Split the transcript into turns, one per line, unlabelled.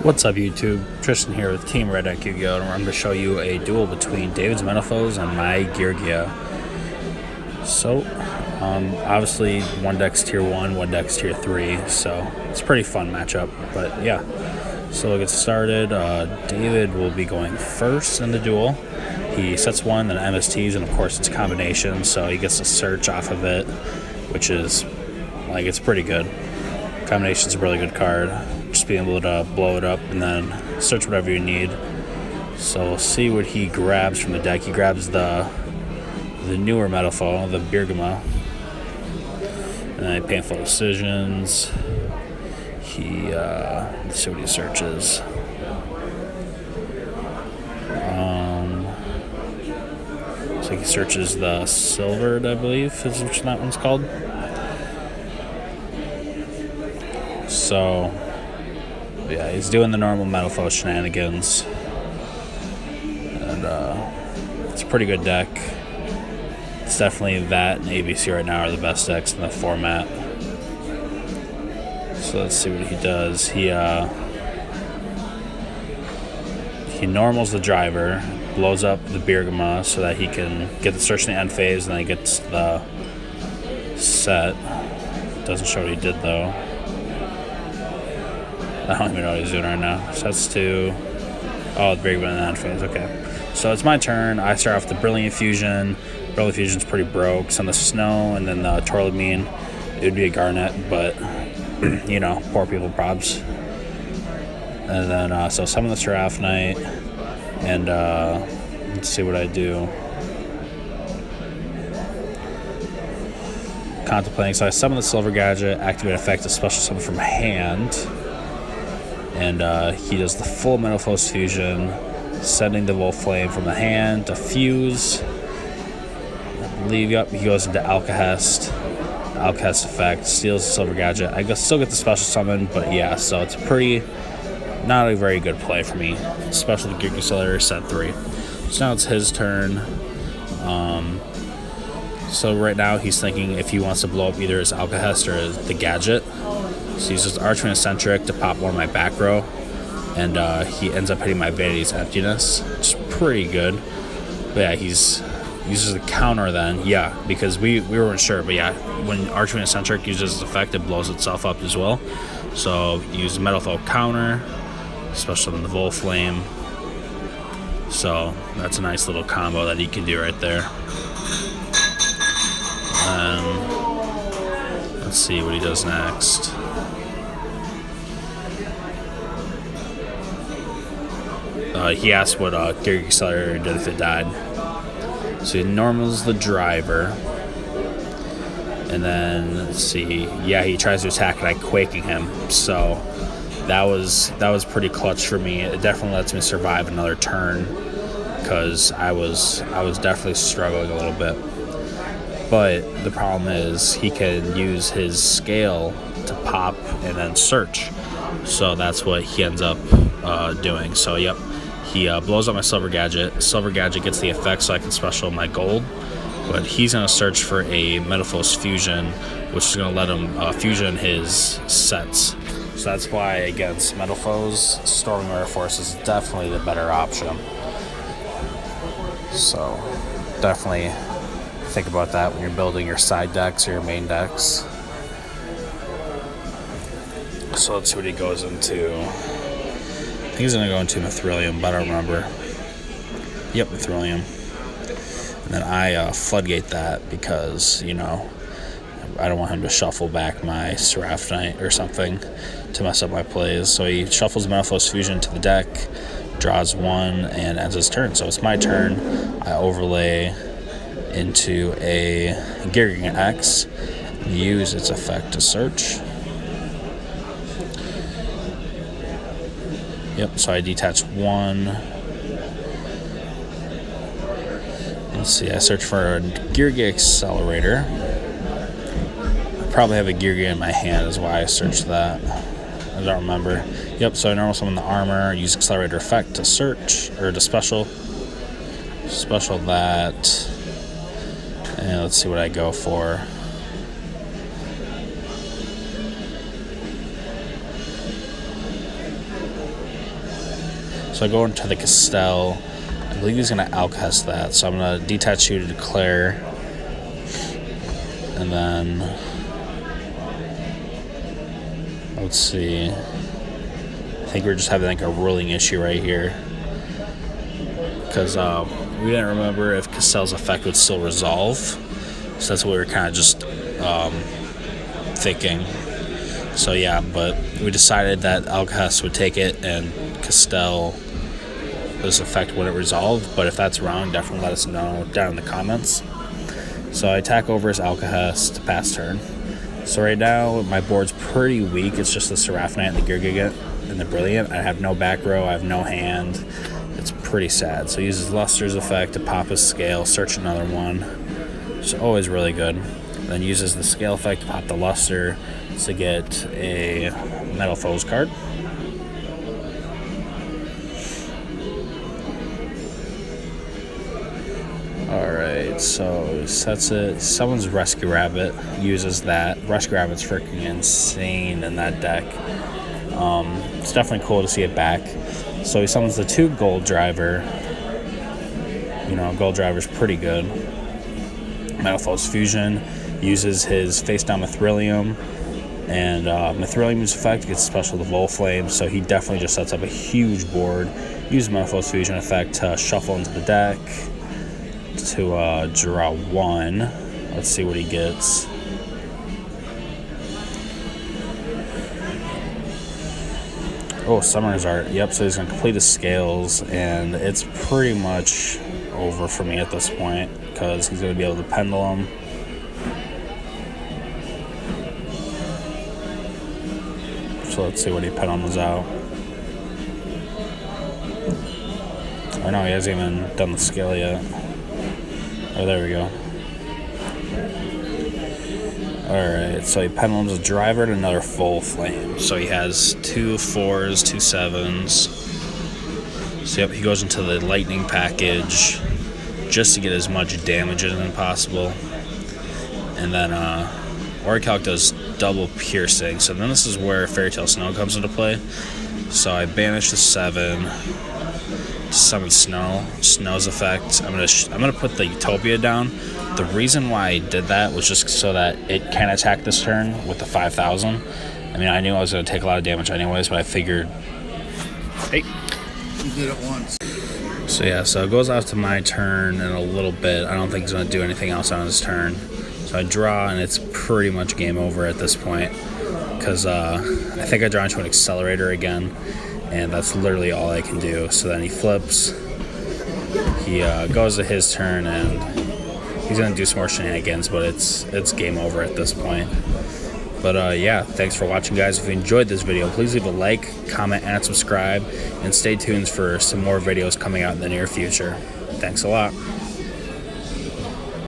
What's up, YouTube? Tristan here with Team Red Deck Yugioh, and I'm going to show you a duel between David's Metalfoes and my Geargia. So, obviously, one deck's tier 1, one deck's tier 3, so it's a pretty fun matchup, but yeah. So we'll get started. David will be going first in the duel. He sets one, then MSTs, and of course it's combination, so he gets a search off of it, which is, it's pretty good. Combination's a really good card. Just being able to blow it up and then search whatever you need. So we'll see what he grabs from the deck. He grabs the newer Metalfoe, the Geargia, and then Painful Decisions. Let's see what he searches. So he searches the Silvered, I believe, is what that one's called. So yeah, he's doing the normal Metalfoe shenanigans, and it's a pretty good deck. It's definitely that and ABC right now are the best decks in the format. So let's see what he does. He normals the driver, blows up the Geargia so that he can get the search in the end phase, and then he gets the set. Doesn't show what he did though. I don't even know what he's doing right now. Sets to... Oh, the Geargia in the end phase. Okay. So it's my turn. I start off with the Brilliant Fusion. Brilliant Fusion's pretty broke. Send the Snow, and then the Torlamine. It would be a Garnet, but, poor people probs. And then, so summon the Seraph Knight. And, let's see what I do. Contemplating. So I summon the Silver Gadget, activate effect, a special summon from hand. And he does the full Metalfoe Fusion, sending the Wolf Flame from the hand to fuse. I believe, he goes into Alcahest. Alcahest effect, steals the Silver Gadget. I still get the special summon, but yeah, so it's not a very good play for me. Especially the Geargia Accelerator set 3. So now it's his turn. So right now he's thinking if he wants to blow up either his Alcahest or the Gadget. So he uses Archwing Eccentric to pop one of my back row, and he ends up hitting my Vanity's Emptiness, which is pretty good. But yeah, he uses a counter then, because we weren't sure, but yeah, when Archwing Eccentric uses its effect, it blows itself up as well. So use Metalfoe counter, especially in the Wolf Flame. So that's a nice little combo that he can do right there. Let's see what he does next. He asked what Geargia Accelerator did if it died. So he normals the driver. And then, let's see. Yeah, he tries to attack and I quaking him. So that was pretty clutch for me. It definitely lets me survive another turn, because I was definitely struggling a little bit. But the problem is he can use his scale to pop and then search. So that's what he ends up doing. So yep, he blows up my Silver Gadget. Silver Gadget gets the effect so I can special my gold. But he's going to search for a Metalfoe Fusion, which is going to let him fusion his sets. So that's why against Metalfoes, Storming Mirror Force is definitely the better option. So definitely think about that when you're building your side decks or your main decks. So let's see what he goes into. I think he's going to go into Mithrilium, but I don't remember. Yep, Mithrilium. And then I floodgate that because, I don't want him to shuffle back my Seraph Knight or something to mess up my plays. So he shuffles Metalfoe Fusion to the deck, draws one, and ends his turn. So it's my turn. I overlay into a Geargia X, use its effect to search. Yep, so I detach one. Let's see, I search for a Geargia Accelerator. I probably have a Geargia in my hand is why I searched that. I don't remember. Yep, so I normal summon the armor, use Accelerator effect to search, or to special that. And let's see what I go for. So I go into the Castell. I believe he's going to Alcast that. So I'm going to detach you to declare. And then, let's see. I think we're just having like a ruling issue right here. Because we didn't remember if Castell's effect would still resolve. So that's what we were kind of just thinking. So yeah, but we decided that Alcast would take it and Castell, this effect wouldn't resolve. But if that's wrong, definitely let us know down in the comments. So I attack over his Alcast to pass turn. So right now my board's pretty weak. It's just the Seraphonite and the Geargia and the Brilliant. I have no back row. I have no hand. It's pretty sad. So he uses Luster's effect to pop his Scale, search another one. It's always really good. Then uses the Scale effect to pop the Luster to get a Metalfoe's card. Alright, so he sets it. Someone's Rescue Rabbit uses that. Rescue Rabbit's freaking insane in that deck. It's definitely cool to see it back. So he summons the 2 Gold Driver. You know, Gold Driver's pretty good. Metalfoe's Fusion uses his face down Mithrilium, and Mithrilium's effect gets special to Volflame, so he definitely just sets up a huge board. Uses Metalfoe's Fusion effect to shuffle into the deck to draw 1. Let's see what he gets. Oh, Summoner's Art. Yep, so he's going to complete his Scales, and it's pretty much over for me at this point because he's going to be able to Pendulum. So let's see what he pendulums out. Oh no, he hasn't even done the Scale yet. Oh, there we go. Alright, so he pendulums a Driver and another Volflame. So he has 2 4s, 2 7s. So yep, he goes into the Lightning package just to get as much damage as possible. And then Orichalc does double piercing. So then this is where Fairy Tale Snow comes into play. So I banish the 7. Summon Snow's effect. I'm gonna put the Utopia down. The reason why I did that was just so that it can attack this turn with the 5,000. I mean, I knew I was gonna take a lot of damage anyways, but I figured, hey,
you did it once.
So yeah, so it goes out to my turn in a little bit. I don't think he's gonna do anything else on his turn. So I draw, and it's pretty much game over at this point because I think I draw into an Accelerator again. And that's literally all I can do. So then he flips. He goes to his turn, and he's gonna do some more shenanigans, but it's game over at this point. But yeah, thanks for watching, guys. If you enjoyed this video, please leave a like, comment, and subscribe, and stay tuned for some more videos coming out in the near future. Thanks a lot.